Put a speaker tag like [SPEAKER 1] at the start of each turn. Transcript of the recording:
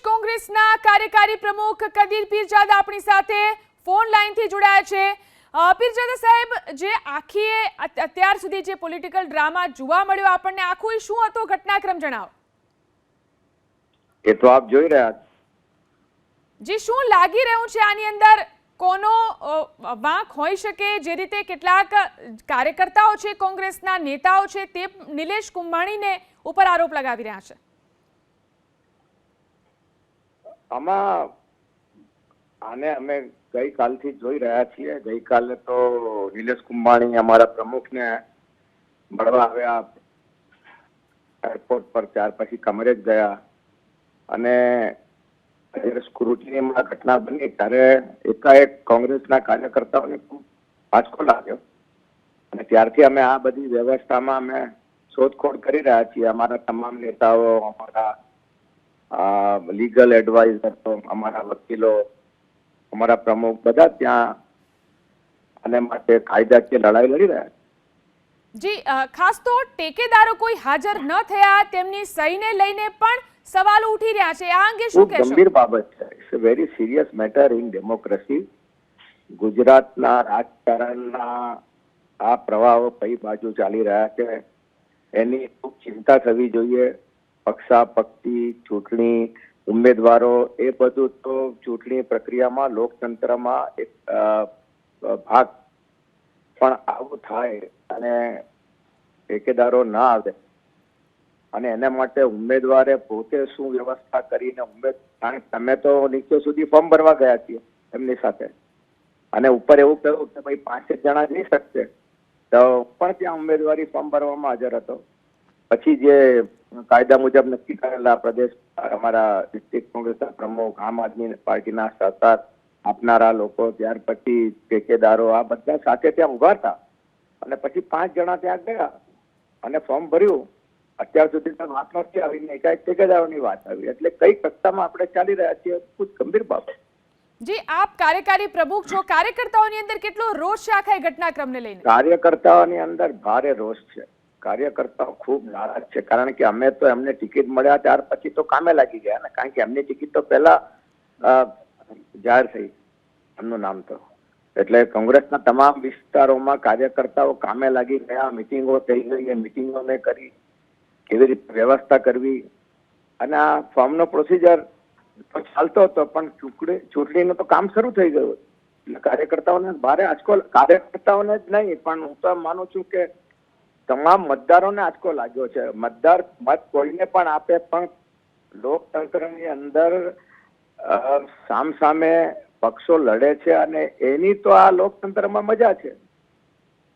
[SPEAKER 1] કોંગ્રેસના કાર્યકારી પ્રમુખ કદીર પીરજાદા આપણી સાથે ફોન લાઈનથી જોડાયા છે। પીરજાદા સાહેબ, જે આખી અત્યાર સુધી જે પોલિટિકલ ડ્રામા જોવા મળ્યો આપણને, આખું શું હતો ઘટનાક્રમ જણાવો।
[SPEAKER 2] એ તો આપ જોઈ રહ્યા
[SPEAKER 1] જી, શું લાગી રહ્યું છે આની અંદર કોનો વાંક હોઈ શકે? જે રીતે કેટલાક કાર્યકર્તાઓ છે, કોંગ્રેસના નેતાઓ છે, તે નિલેશ કુંભાણીને ઉપર આરોપ લગાવી રહ્યા છે।
[SPEAKER 2] આમાં આને અમે ગઈકાલથી જોઈ રહ્યા છીએ। ગઈકાલે તો નિલેશ કુંભાણી અમારા પ્રમુખને મળવા આવ્યા એરપોર્ટ પર, ત્યાર પછી કમરેજ ગયા અને સ્ક્રુટિનીમાં ઘટના બની ત્યારે એકાએક કોંગ્રેસના કાર્યકર્તાઓને ખૂબ આંચકો લાગ્યો અને ત્યારથી અમે આ બધી વ્યવસ્થામાં અમે શોધખોળ કરી રહ્યા છીએ। અમારા તમામ નેતાઓ, અમારા લીગલ એડવાઇઝર, અમારા વકીલો, અમારા પ્રમુખ બધા ત્યાં આને માટે કાયદાકીય લડાઈ લડી રહ્યા છે।
[SPEAKER 1] જી, ખાસ તો ટેકેદારો કોઈ હાજર ન થયા, તેમની સહીને લઈને પણ સવાલો ઉઠી રહ્યા છે। આ અંગે શું કહેશો?
[SPEAKER 2] ગંભીર બાબત છે। It's a very serious matter in democracy. ગુજરાતના રાજકારણના આ પ્રવાહો કઈ બાજુ ચાલી રહ્યા છે એની ખૂબ ચિંતા થવી જોઈએ। પક્ષાપક્ષી ચૂંટણી, ઉમેદવારો, એ બધું તો ચૂંટણી પ્રક્રિયામાં, લોકતંત્રમાં એક ભાગ, પણ આવું થાય અને ઠેકેદારો ના આવે અને એના માટે ઉમેદવારે પોતે શું વ્યવસ્થા કરીને તમે તો નીચે સુધી ફોર્મ ભરવા ગયા છીએ એમની સાથે અને ઉપર એવું કહ્યું કે ભાઈ 5 જણા જઈ શકશે, તો પણ ત્યાં ઉમેદવારી ફોર્મ ભરવામાં હાજર હતો। પછી જે કાયદા મુજબ નક્કી કરેલા પ્રદેશ, અમારા ડિસ્ટ્રિક્ટ કોંગ્રેસના પ્રમુખ, આમ આદમી પાર્ટીના સહકાર આપનારા લોકો, ત્યાર પછી ઠેકેદારો, આ બધા સાથે ત્યાં ઉભા હતા અને પછી 5 જણા ત્યાં ગયા અને ફોર્મ ભર્યું। અત્યાર સુધી તો વાત નથી આવી, એકાએક ઠેકેદારોની વાત આવી, એટલે કઈ કક્ષામાં આપણે ચાલી રહ્યા છીએ, ખૂબ ગંભીર બાબત।
[SPEAKER 1] જી, આપ કાર્યકારી પ્રમુખ છો, કાર્યકર્તાઓની અંદર કેટલો રોષ છે આખા ઘટનાક્રમને લઈને?
[SPEAKER 2] કાર્યકર્તાઓની અંદર ભારે રોષ છે। કાર્યકર્તાઓ ખૂબ નારાજ છે, કારણ કે અમે તો એમને ટિકિટ મળ્યા ત્યાર પછી તો કામે લાગી ગયા ને, કારણ કે એમની ટિકિટ તો પહેલા જાહેર થઈ, એમનું નામ તો, એટલે કોંગ્રેસના તમામ વિસ્તારોમાં કાર્યકર્તાઓ કામે લાગી ગયા, મિટિંગો થઈ ગઈ, મિટિંગો કરી કેવી રીતે વ્યવસ્થા કરવી અને આ ફોર્મનો પ્રોસિજર તો ચાલતો હતો, પણ ચૂંટણીનું તો કામ શરૂ થઈ ગયું એટલે કાર્યકર્તાઓને ભારે આંચકો, કાર્યકર્તાઓને જ નહીં પણ હું તો માનું છું કે તમામ મતદારોને આંચકો લાગ્યો છે। મતદાર મત કોઈને પણ આપે, પણ લોકતંત્રની અંદર સામસામે પક્ષો લડે છે અને એની તો આ લોકતંત્રમાં મજા છે।